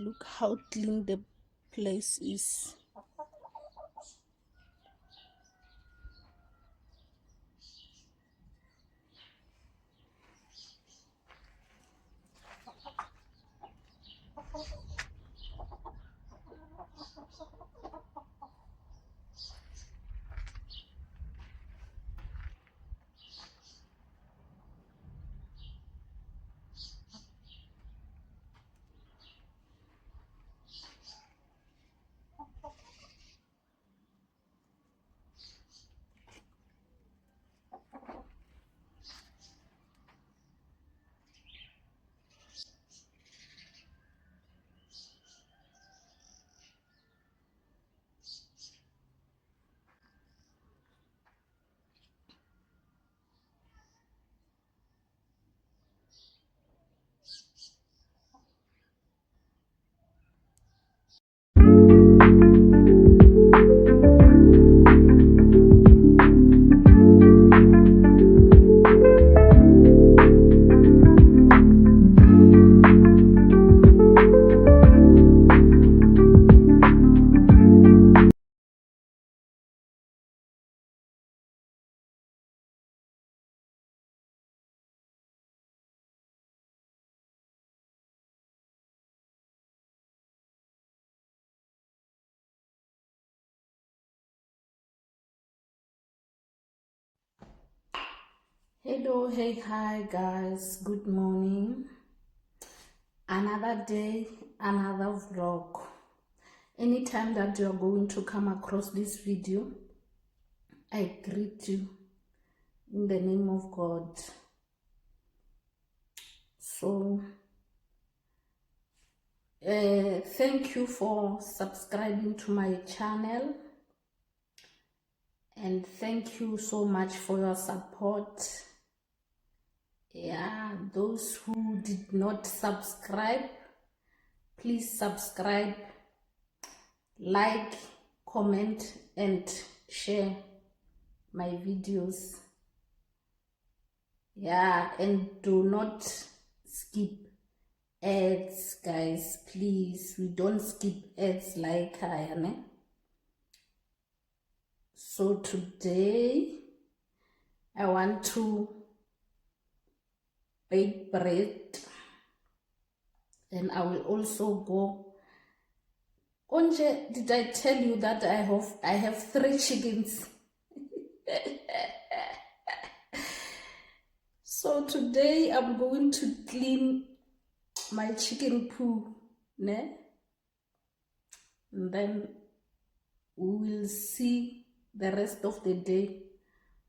Look how clean the place is. Hello, hey, hi guys, good morning. Another day, another vlog. Anytime that you're going to come across this video, I greet you in the name of God. So thank you for subscribing to my channel, and thank you so much for your support. Yeah, those who did not subscribe, please subscribe, like, comment and share my videos. Yeah, and do not skip ads, guys, please. We don't skip ads like I am. So today I want to bake bread, and I will also go. Onje, did I tell you that I have 3 chickens? So today I'm going to clean my chicken poo, ne? And then we will see the rest of the day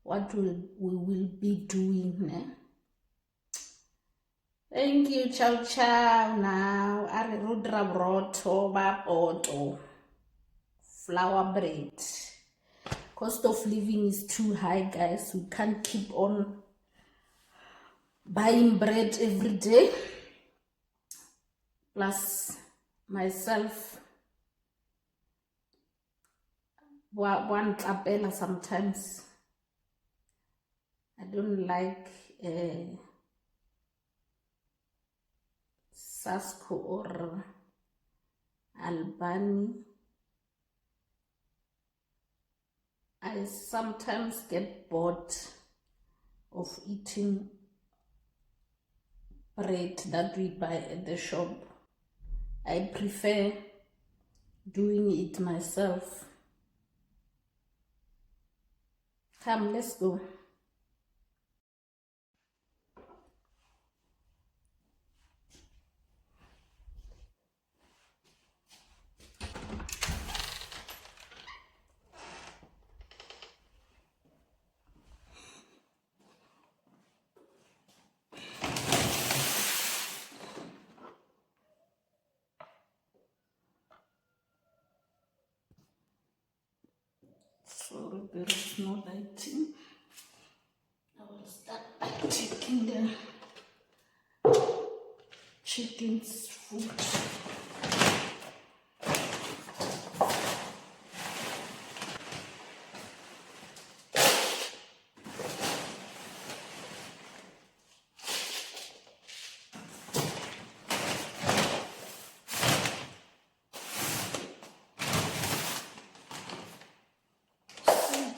what we will be doing, ne? Thank you, ciao ciao. Now are rudra broto ba poto flour bread. Cost of living is too high, guys. We can't keep on buying bread every day. Plus myself, one tapela sometimes. I don't like Sasco or Albani. I sometimes get bored of eating bread that we buy at the shop. I prefer doing it myself. Come, let's go. Sorry, there is no lighting. I will start by taking the chicken's food.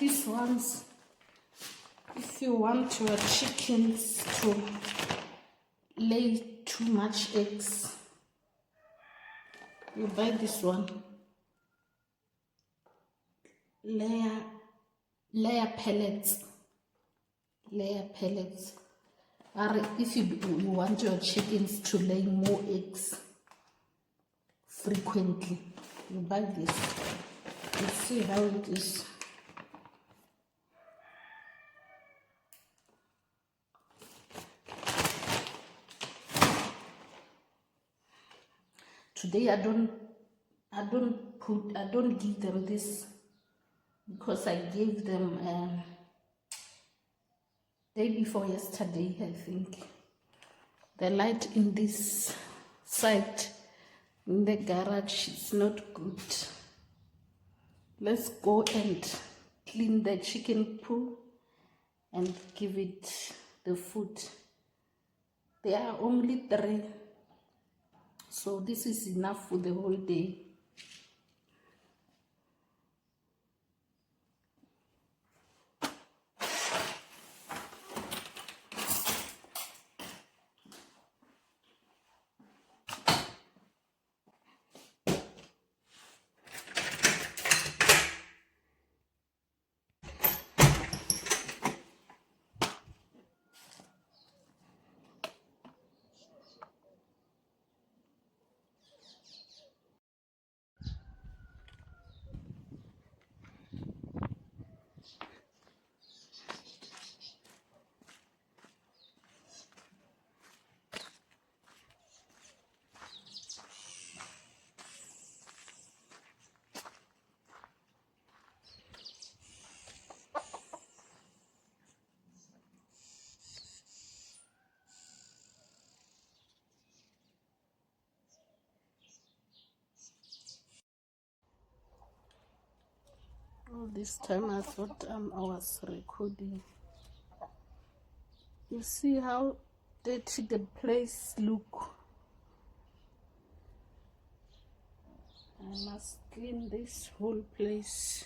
these ones, if you want your chickens to lay too much eggs, you buy this one, layer pellets. Or if you want your chickens to lay more eggs frequently, you buy this. Let's see how it is. Today I don't give them this because I gave them day before yesterday, I think. The light in this side in the garage is not good. Let's go and clean the chicken poo and give it the food. There are only 3, so this is enough for the whole day. All this time I thought I was recording. You see how dirty the place look. I must clean this whole place.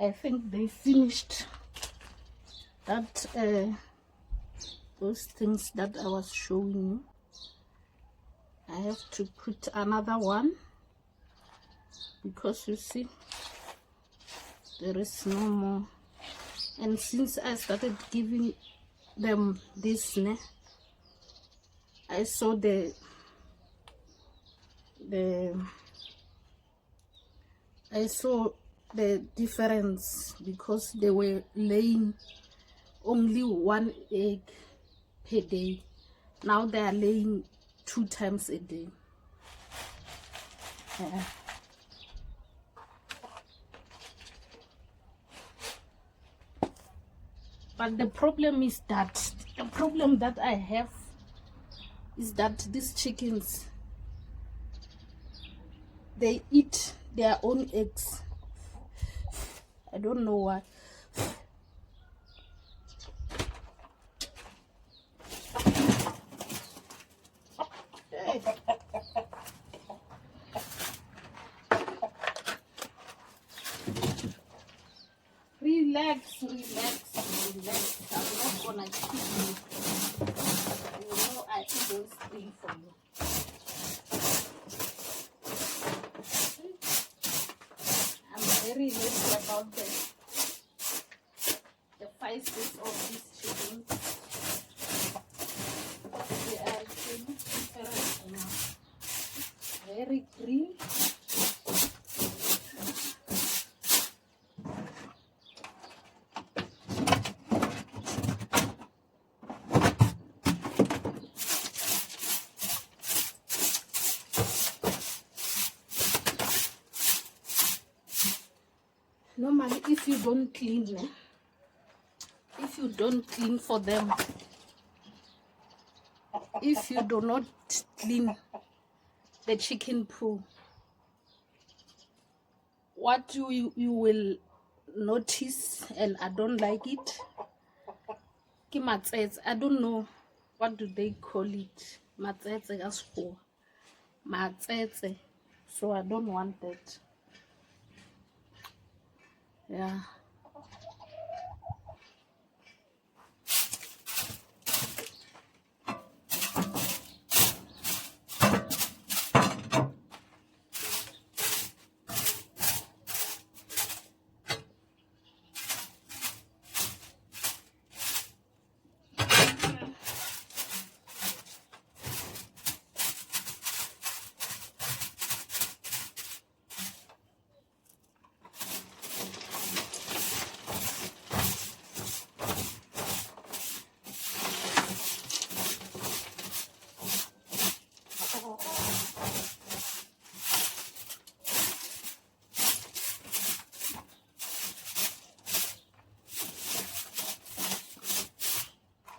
I think they finished that those things that I was showing you. I have to put another one because you see there is no more. And since I started giving them this, I saw the difference because they were laying only 1 egg per day. Now they are laying 2 times a day. But the problem that I have is that these chickens, they eat their own eggs. I don't know why. Relax, relax, relax. I'm not gonna keep you. You know I always clean for you. I'm very happy about the feisties of these chickens. They are really different now. Very green. Normally, if you don't clean, if you don't clean for them, if you do not clean the chicken poo, what you will notice, and I don't like it, I don't know what do they call it, so I don't want that. Yeah.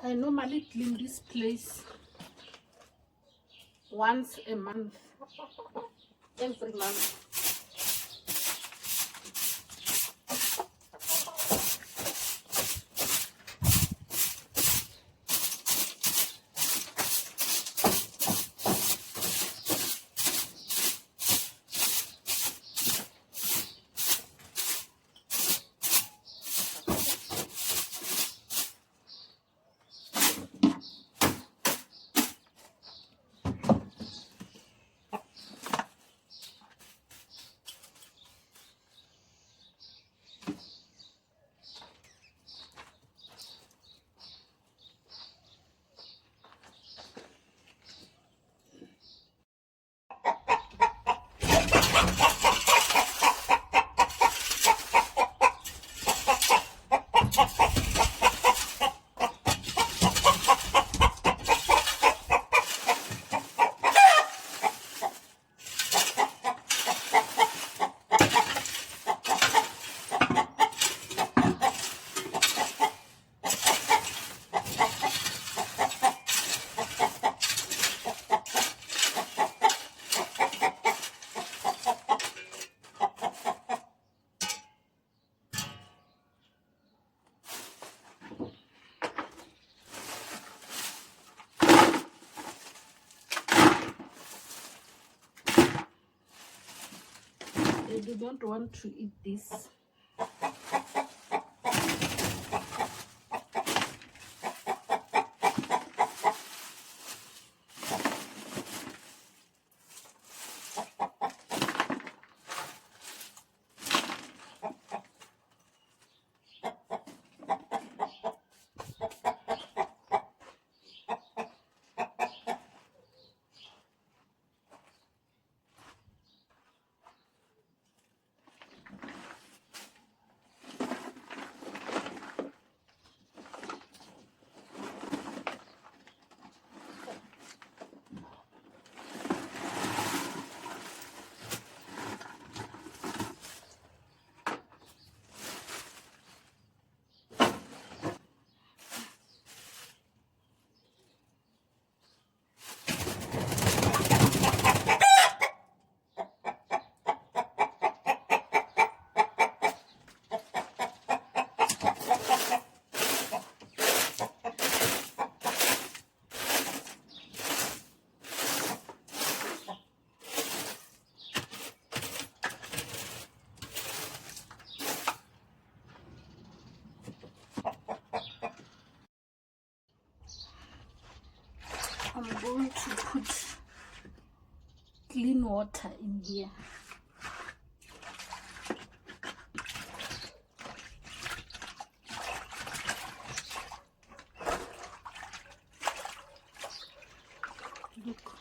I normally clean this place once a month, every month. They do not want to eat this. put clean water in here. Look.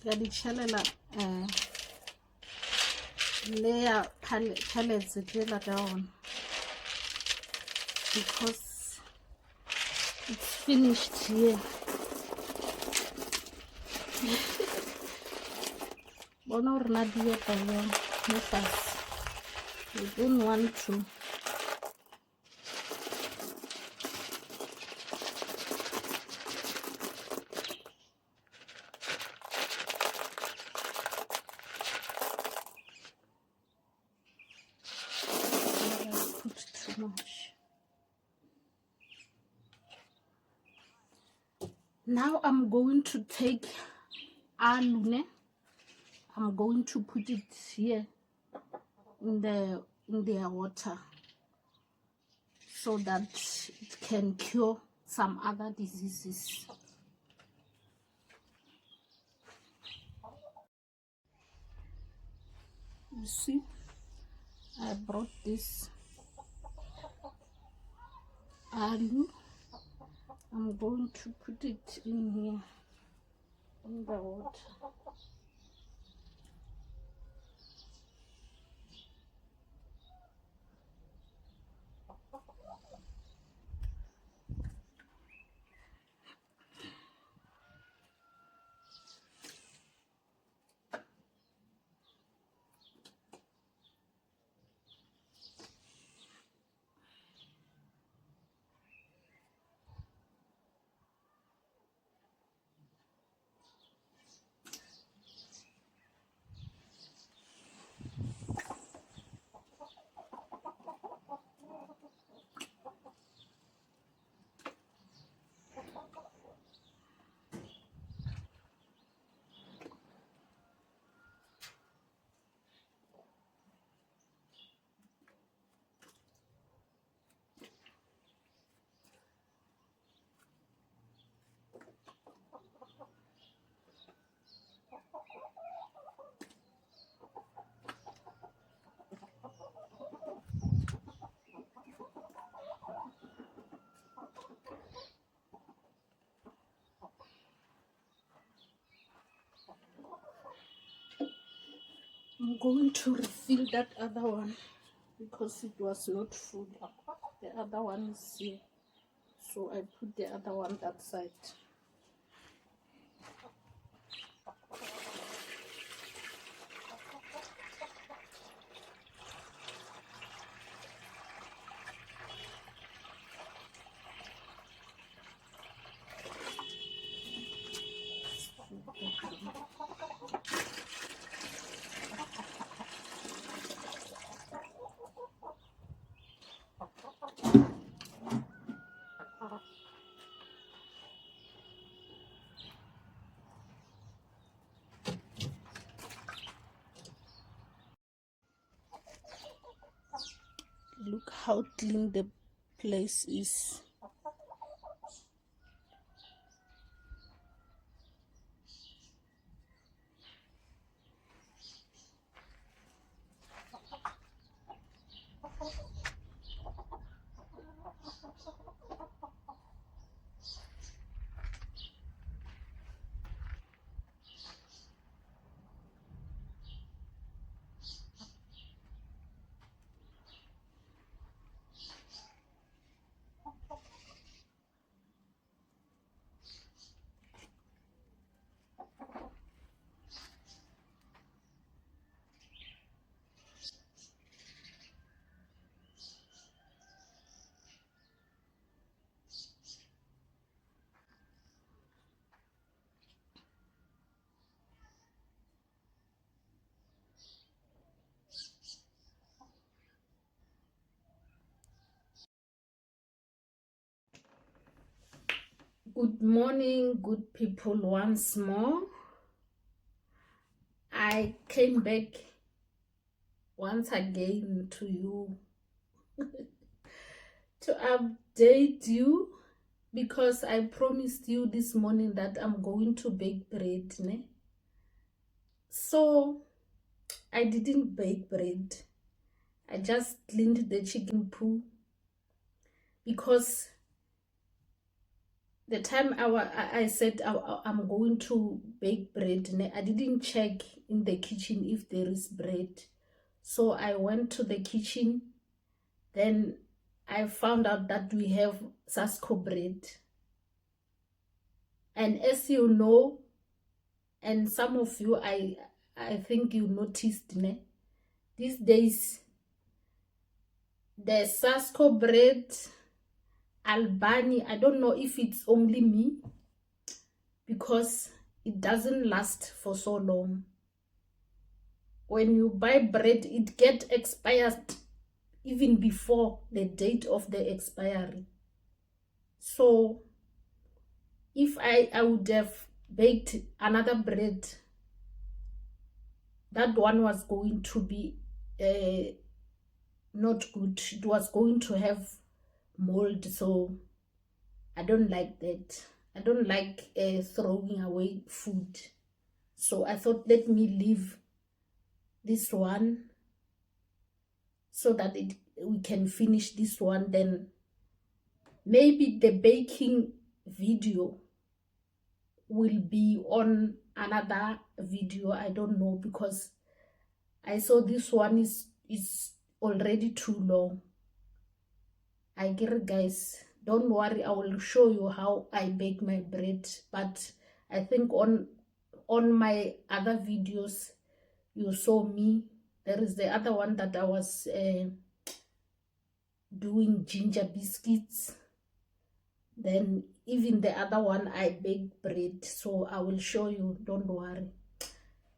Ke di chelela layer pellets tsela ka on because it's finished here. Bona or na di ya pa yo no fast. We don't want to put too much. Now I'm going to take alune. I'm going to put it here in their water so that it can cure some other diseases. You see, I brought this alum. I'm going to put it in here in the water. I'm going to refill that other one because it was not full. The other one is here, so I put the other one that side. Look how clean the place is. Good morning, good people. Once more, I came back once again to you to update you because I promised you this morning that I'm going to bake bread, ne? So I didn't bake bread. I just cleaned the chicken poo because the time I said I'm going to bake bread, ne? I didn't check in the kitchen if there is bread. So I went to the kitchen, then I found out that we have Sasko bread. And as you know, and some of you, I think you noticed, ne? These days, the Sasko bread, Albany, I don't know if it's only me, because it doesn't last for so long. When you buy bread, it gets expired even before the date of the expiry. So if I would have baked another bread, that one was going to be not good. It was going to have mold, so I don't like that. I don't like throwing away food. So I thought, let me leave this one so that we can finish this one. Then maybe the baking video will be on another video. I don't know, because I saw this one is already too long. I get it, guys. Don't worry, I will show you how I bake my bread. But I think on my other videos you saw me. There is the other one that I was doing ginger biscuits. Then even the other one I bake bread. So I will show you, don't worry.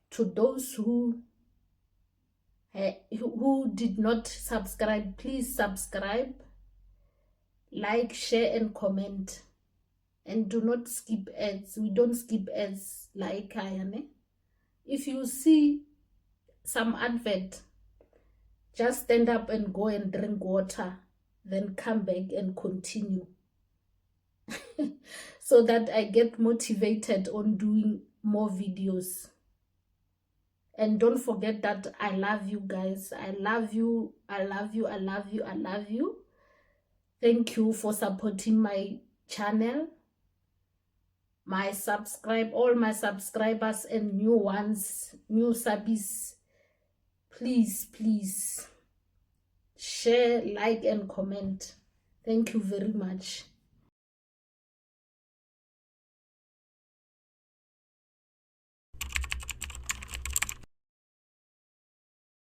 To those who did not subscribe, please subscribe, like, share and comment, and do not skip ads. We don't skip ads like Ayane. If you see some advert, just stand up and go and drink water, then come back and continue so that I get motivated on doing more videos. And don't forget that I love you guys. I love you. I love you. I love you. I love you. Thank you for supporting my channel. All my subscribers and new ones, new subbies. please share, like and comment. Thank you very much.